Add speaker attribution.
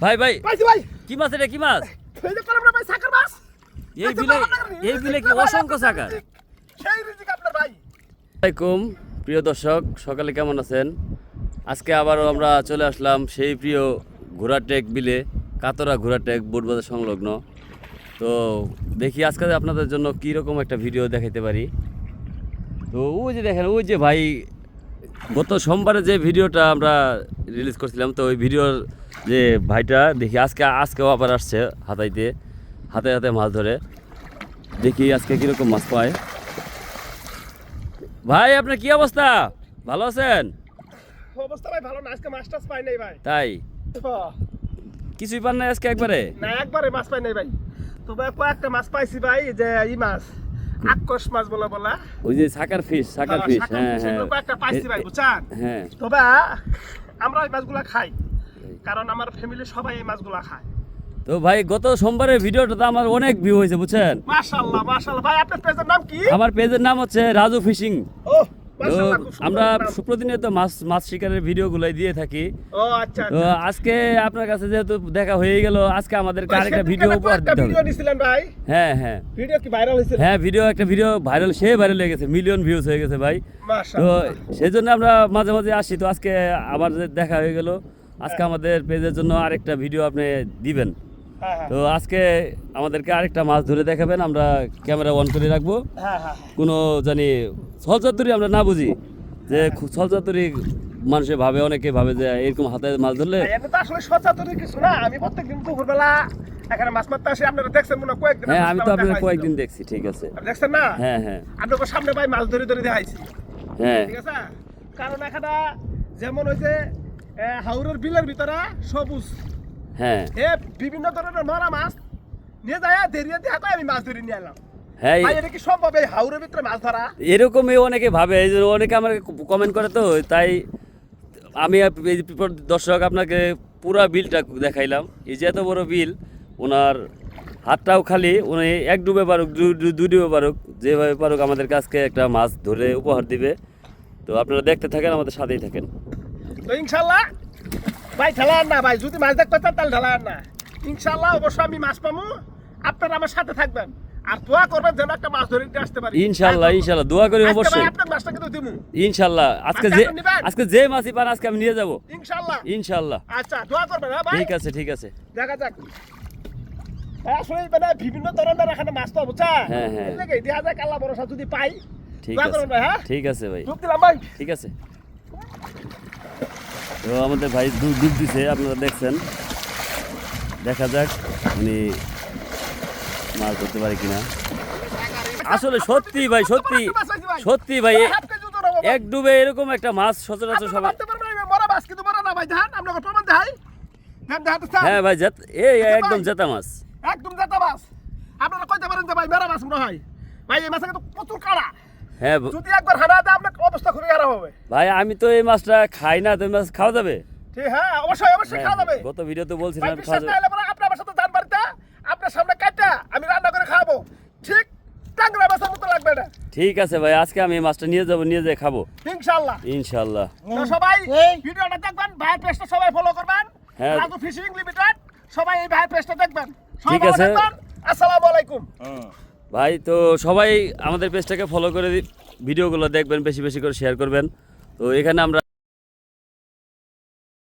Speaker 1: ভাই ভাই কি মাছ এটা, কি মাছ? এই বিলে কি অসংখ্য সাকার। আসসালামাইকুম প্রিয় দর্শক, সকালে কেমন আছেন? আজকে আবারও আমরা চলে আসলাম সেই প্রিয় ঘোড়াটেক বিলে, কাতরা ঘোড়াটেক বোটবাজার সংলগ্ন। তো দেখি আজকে আপনাদের জন্য কীরকম একটা ভিডিও দেখাইতে পারি। তো ওই যে দেখেন, ওই যে ভাই গত সোমবারে যে ভিডিওটা আমরা রিলিজ করছিলাম, তো ওই ভিডিওর যে ভাইটা দেখি আজকেও আবার আসছে হাতে হাতে মাছ ধরে। দেখি আজকে কীরকম মাছ পায়। ভাই আপনার কি অবস্থা, ভালো আছেন?
Speaker 2: অবস্থা ভাই ভালো না, আজকে মাছ টাছ পাই নাই ভাই।
Speaker 1: তাই কিছুই পান নাই আজকে একবারে?
Speaker 2: না একবারে মাছ পাই নাই ভাই। তো ভাই কয়েকটা মাছ পাইছি ভাই, যে এই মাছ আক্কস মাছ বলা
Speaker 1: ওই যে সাকার ফিশ। হ্যাঁ
Speaker 2: কয়েকটা পাইছি ভাই, বুঝছেন?
Speaker 1: হ্যাঁ।
Speaker 2: তবে আমরা এই মাছগুলা খাই, কারণ আমার ফ্যামিলি সবাই এই মাছগুলা খায়।
Speaker 1: তো ভাই গত সোমবারের ভিডিওটা তো আমার অনেক ভিউ হয়েছে, বুঝছেন?
Speaker 2: মাশাআল্লাহ ভাই। আপনার পেজের নাম কি?
Speaker 1: আমার পেজের নাম হচ্ছে রাজু ফিশিং।
Speaker 2: ও
Speaker 1: তো
Speaker 2: মাশাআল্লাহ, খুব সুন্দর
Speaker 1: আমরা
Speaker 2: নাম।
Speaker 1: প্রতিনিয়ত মাছ শিকারের ভিডিওগুলাই দিয়ে থাকি।
Speaker 2: ও আচ্ছা
Speaker 1: তো আজকে আপনার কাছে যেহেতু দেখা হয়ে গেল, আজকে আমাদেরকে আরেকটা ভিডিও উপহার দিতে হবে।
Speaker 2: ভিডিও দিছিলেন ভাই?
Speaker 1: হ্যাঁ
Speaker 2: ভিডিও কি ভাইরাল হয়েছে?
Speaker 1: হ্যাঁ, একটা ভিডিও ভাইরাল হয়ে গেছে, মিলিয়ন ভিউজ হয়ে গেছে ভাই। তো
Speaker 2: মাশাআল্লাহ,
Speaker 1: সেই জন্য আমরা মাঝে মাঝে আসি। তো আজকে আবার দেখা হয়ে গেল, আজকে আমাদের পেজের জন্য আরেকটা ভিডিও আপনি দিবেন।
Speaker 2: হ্যাঁ
Speaker 1: তো আজকে আমাদেরকে আরেকটা মাছ ধরে দেখাবেন, আমরা ক্যামেরা অন করে রাখবো।
Speaker 2: হ্যাঁ।
Speaker 1: কোনো জানি ছলচাতুরি আমরা না বুঝি, যে ছলচাতুরি মানুষে ভাবে, অনেকে ভাবে যে এরকম হাতে মাছ ধরলে।
Speaker 2: এটা তো আসলে সচেতনের কিছু না। আমি প্রত্যেকদিন দুপুরবেলা এখানে মাছ মারতে আসি, আপনারা দেখছেন মনে হয় কয়েকদিন?
Speaker 1: হ্যাঁ, আমি তো আপনার কয়েকদিন দেখছি। ঠিক আছে,
Speaker 2: দেখছেন না?
Speaker 1: হ্যাঁ।
Speaker 2: আপনাকে সামনে ভাই মাছ ধরে দেখাইছি,
Speaker 1: হ্যাঁ
Speaker 2: ঠিক আছে? কারণ এখানে যেমন ওই যে হাওরের বিলের ভিতরে সবুজ
Speaker 1: হ্যাঁ
Speaker 2: বিভিন্ন ধরনের মরা মাছ নিয়ে যায়, দেরিয়ে দেখা করে আমি মাছ ধরে নিয়ে এলাম।
Speaker 1: হ্যাঁ,
Speaker 2: ভাই এটা কি সম্ভব এই হাওরের ভিতরে মাছ ধরা?
Speaker 1: এরকমই অনেকে ভাবে, এই জন্য অনেকে আমাকে কমেন্ট করে। তো তাই আমি দর্শক আপনাকে পুরা বিলটা দেখাইলাম। এই যে এত বড় বিল, ওনার হাতটাও খালি, উনি এক ডুবে পারুক, দুই ডুবে পারুক, যেভাবে পারুক আমাদের কাছকে একটা মাছ ধরে উপহার দিবে। তো আপনারা দেখতে থাকেন, আমাদের সাথেই থাকেন।
Speaker 2: তো ইনশাল্লাহ ভাই ঠেলার না ভাই, যদি মাছ দেখতে চান তাহলে ঠেলার না। ইনশাল্লাহ অবশ্যই আমি মাছ পাবো, আপনারা আমার সাথে থাকবেন আর দোয়া করবেন যেন একটা মাছ ধরে আসতে পারি।
Speaker 1: ইনশাল্লাহ দোয়া করি অবশ্যই।
Speaker 2: আপনার মাছটা কিন্তু দিমু
Speaker 1: ইনশাল্লাহ। আজকে যে মাছই পান আজকে আমি নিয়ে যাব ইনশাল্লাহ।
Speaker 2: আচ্ছা দোয়া করবেন। হ্যাঁ ভাই,
Speaker 1: ঠিক আছে।
Speaker 2: দেখা যাক। আসলে মানে বিভিন্ন ধরনের এখানে মাছ তো বুঝছা।
Speaker 1: হ্যাঁ
Speaker 2: দেখা যাক আল্লাহ ভরসা যদি পাই।
Speaker 1: ঠিক
Speaker 2: দোয়া
Speaker 1: আছে
Speaker 2: করবেন ভাই। হ্যাঁ
Speaker 1: ঠিক আছে ভাই,
Speaker 2: ডুব দিলাম ভাই।
Speaker 1: ঠিক আছে। তো আমাদের ভাই ডুব দিছে, আপনারা দেখছেন। দেখা যাক উনি মাছ ধরতে পারে কিনা। আসলে সত্যি ভাই, সত্যি ভাই, এক ডুবে এরকম একটা মাছ সচরাচর সবাই।
Speaker 2: মরা মাছ কিন্তু মরা না ভাই, ধান আপনাকে প্রমাণ দেখাই।
Speaker 1: হ্যাঁ ভাই, একদম জেতা মাছ,
Speaker 2: একদম জেতা মাছ। আপনারা কইতে পারেন যে ভাই মেরা মাছ মনে হয়। ভাই এই মাছে কিন্তু প্রচুর কাড়া।
Speaker 1: হ্যাঁ
Speaker 2: যদি একবার হানা দেয় আপনার অবস্থা খুবই খারাপ হবে
Speaker 1: ভাই। আমি তো এই মাছটা খাই না, তো এই মাছ খাওয়া যাবে?
Speaker 2: ঠিক, হ্যাঁ অবশ্যই খাওয়া যাবে।
Speaker 1: গত ভিডিওতে বলছিলাম
Speaker 2: ভাই
Speaker 1: খাওয়া
Speaker 2: বিশ্বাস
Speaker 1: যাবে।
Speaker 2: না হলে পরে আপনি আমার সাথে যান বাড়িতে, আপনার সামনে কাটা আমি রান্না করে খাওয়াবো। ঠিক টাংরা মাছের মতো লাগবে না।
Speaker 1: ঠিক আছে ভাই, আজকে আমি এই মাছটা নিয়ে যেয়ে খাবো ইনশাআল্লাহ।
Speaker 2: তো সবাই ভিডিওটা দেখবেন, ভাইয়ের পেজটা সবাই ফলো করবেন,
Speaker 1: হ্যাঁ।
Speaker 2: Raju fishing limited. সবাই এই ভাইয়ের পেজটা দেখবেন।
Speaker 1: ঠিক আছে।
Speaker 2: আসসালামু আলাইকুম
Speaker 1: ভাই। তো সবাই আমাদের পেজটাকে ফলো করে ভিডিওগুলো দেখবেন, বেশি করে শেয়ার করবেন। তো এখানে আমরা